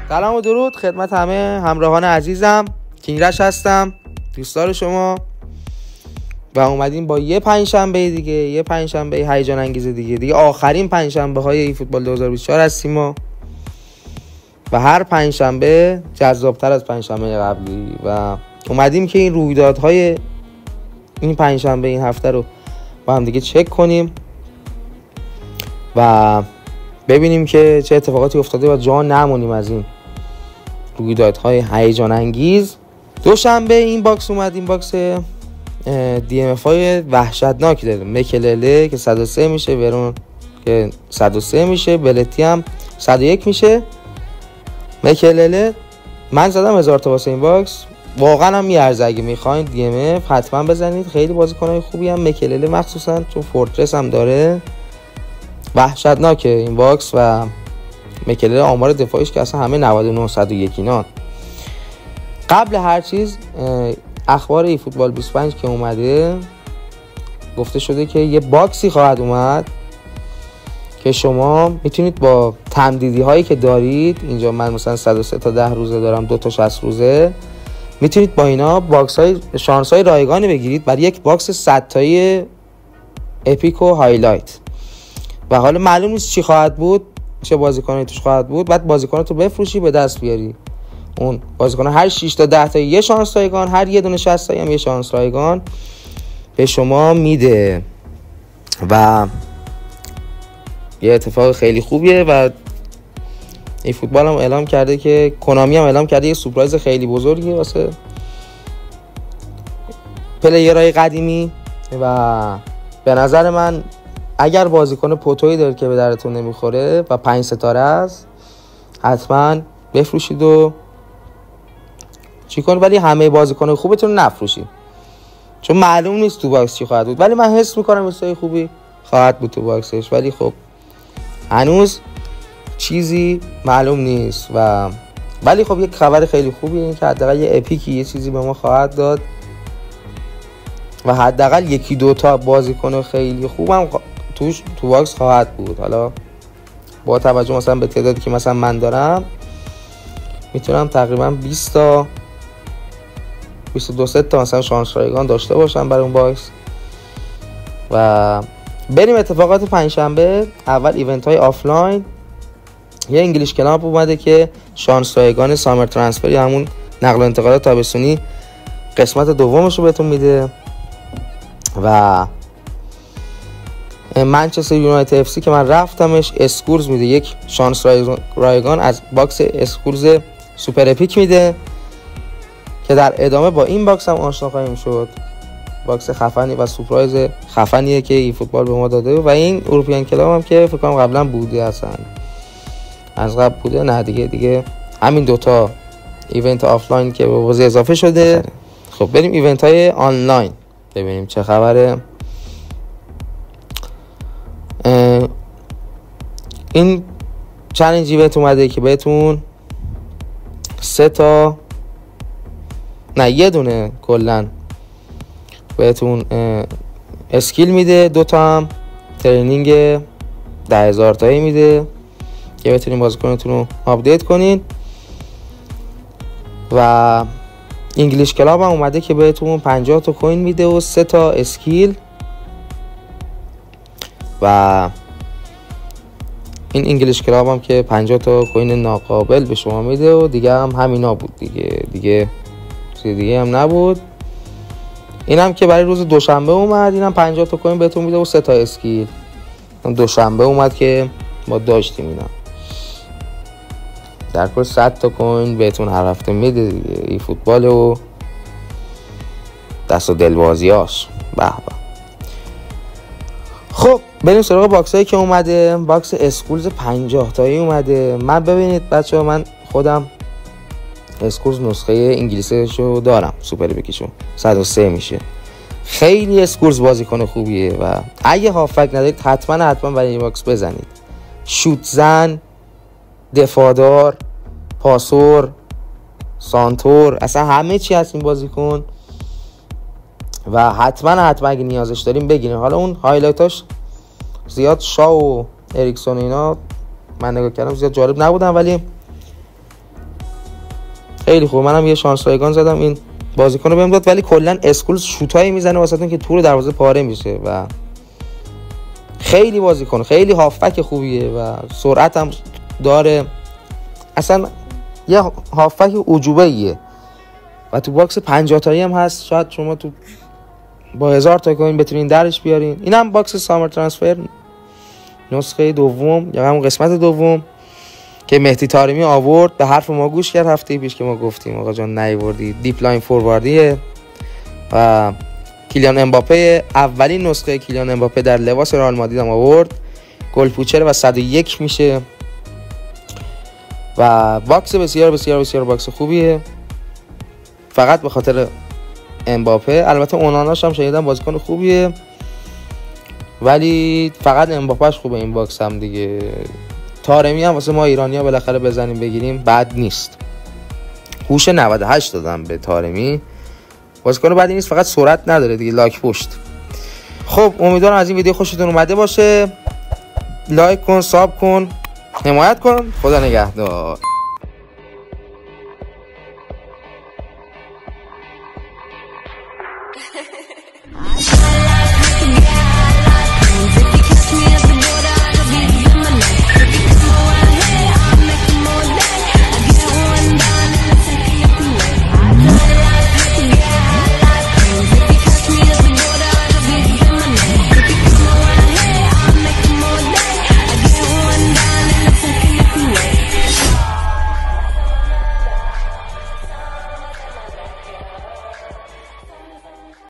سلام و درود خدمت همه همراهان عزیزم. کینگرش هستم، دوستدار شما، و اومدیم با یه پنجشنبه دیگه، یه پنجشنبه هیجان انگیز دیگه آخرین پنجشنبه های ای فوتبال 2024 هستیم و هر پنجشنبه جذابتر از پنجشنبه قبلی و اومدیم که این رویدادهای این پنجشنبه این هفته رو با هم دیگه چک کنیم و ببینیم که چه اتفاقاتی افتاده و جا نمونیم از این رویدادهای هیجان انگیز. دوشنبه این باکس اومد، این باکس دی ام اف های وحشتناکی داره. مکلله که 103 میشه، ورون که 103 میشه، بلتی هم 101 میشه. مکلله من زدم 1000 تا واسه این باکس، واقعا هم میارزه. اگه میخواین دی ام اف حتما بزنید، خیلی بازیکنای خوبی هم مکلله، مخصوصا چون فورترس هم داره. وحشتناکه این باکس و مکلله آمار دفاعیش که اصلا همه 99 101 اینا. قبل هر چیز اخبار ای فوتبال 25 که اومده گفته شده که یه باکسی خواهد اومد که شما میتونید با تمدیدی هایی که دارید اینجا، من مثلا 103 تا 10 روزه دارم، 2 تا 60 روزه، میتونید با اینا باکس های شانس های رایگانی بگیرید برای یک باکس 100 تایی اپیک و هایلایت. و حالا معلوم نیست چی خواهد بود، چه بازیکنی توش خواهد بود. بعد بازیکناتو بفروشی به دست بیاری. اون بازیکن هر 6 تا 10 تا یه شانس رایگان، هر یه دونه 60 تایی هم یه شانس رایگان به شما میده و یه اتفاق خیلی خوبیه. و این فوتبال هم اعلام کرده که کنامی هم اعلام کرده یه سورپرایز خیلی بزرگیه واسه پلیرهای قدیمی و به نظر من اگر بازیکن پوتویی دارید که به درتون نمیخوره و 5 ستاره است، حتما بفروشید و چی کنید، ولی همه بازیکن خوبتون نفروشید چون معلوم نیست تو باکس چی خواهد بود. ولی من حس میکنم استای خوبی خواهد بود تو باکسش، ولی خب هنوز چیزی معلوم نیست. ولی خب یک خبر خیلی خوبیه این که حداقل یه اپیکی یه چیزی به ما خواهد داد و حداقل یکی دو تا بازیکن خیلی خوبم تو باکس خواهد بود. حالا با توجه مثلا به تعدادی که مثلا من دارم میتونم تقریبا 20 تا 22 تا مثلا شانس رایگان داشته باشم برای اون باکس. و بریم اتفاقات پنجشنبه. اول ایونت های آفلاین. یه انگلیش کلاب اومده که شانس رایگان سامر ترانسفر یا همون نقل و انتقالات تابستونی قسمت دومش رو بهتون میده. و منچستر یونایتد اف سی که من رفتمش اسکورز میده، یک شانس رایگان از باکس اسکورز سوپر اپیک میده که در ادامه با این باکس هم آشنا خواهیم شد. باکس خفنی و سورپرایز خفنیه که این فوتبال به ما داده و این اروپیان کلاب هم که فکر کنم قبلا بوده، اصلا از قبل بوده، نه دیگه همین دوتا ایونت آفلاین که به بازی اضافه شده. خب بریم ایونت های آنلاین ببینیم چه خبره. این چالش ایونت اومده که بهتون یه دونه کلن بهتون اسکیل میده، 2 تا هم ترینینگ 10,000 تایی میده که بتونین بازیکنتون رو آپدیت کنین. و انگلیش کلاب هم اومده که بهتون 50 تا کوین میده و 3 تا اسکیل. و این انگلیش کلاب هم که 50 تا کوین ناقابل به شما میده و دیگه هم همینا بود دیگه چیز دیگه هم نبود. این هم که برای روز دوشنبه اومد، این هم 50 تا کوین بهتون میده و 3 تا اسکیل. دوشنبه اومد که ما داشتیم اینا. در کل 100 تا کوین بهتون هر هفته میده دیگه. این فوتبال و دست و دلبازیاش به به. خب بریم سراغ باکس هایی که اومده. باکس اسکولز 50 تایی اومده. من ببینید بچه ها، من خودم اسکولز نسخه انگلیسیشو دارم، سوپر بکیشو 103 میشه. خیلی اسکولز بازیکن خوبیه و اگه هافک ندارید حتما برای این باکس بزنید. شوت زن، دفاعدار، پاسور، سانتور، اصلا همه چی هست این بازیکن و حتما اگه نیازش داریم بگیرین. حالا اون هایلایتاش زیاد شاو و اریکسون اینا من نگاه کردم زیاد جالب نبودن، ولی خیلی خوب. منم یه شانس رایگان زدم این بازیکن رو بهم داد، ولی کلا اسکول شوتایی میزنه واسهتون که تور دروازه پاره میشه و خیلی بازیکن، خیلی هافبک خوبیه و سرعت هم داره. اصلا یه هافبک عجوبه‌ایه و تو باکس 50 تایی هم هست. شاید شما تو با 1000 تا کوین بتونین درش بیارین. اینم باکس سامر ترانسفر نسخه دوم یا همون قسمت دوم که مهدی طارمی آورد. به حرف ما گوش کرد هفته پیش که ما گفتیم آقا جان نیوردی. دیپ لاین فورواردیه و کیلیان امباپه، اولین نسخه کیلیان امباپه در لباس رئال مادرید هم آورد. گل پوچر و 101 میشه و باکس بسیار بسیار بسیار باکس خوبیه فقط به خاطر امباپه. البته اوناناش هم شنیدم بازیکن خوبیه ولی فقط امباپهش خوبه این باکس هم دیگه. طارمی هم واسه ما ایرانی‌ها بالاخره بزنیم بگیریم بد نیست. هوش 98 دادم به طارمی، بازیکن بدی نیست، فقط سرعت نداره دیگه، لاک پشت. خب امیدوارم از این ویدیو خوشتون اومده باشه. لایک کن، ساب کن، حمایت کن. خدا نگهدار.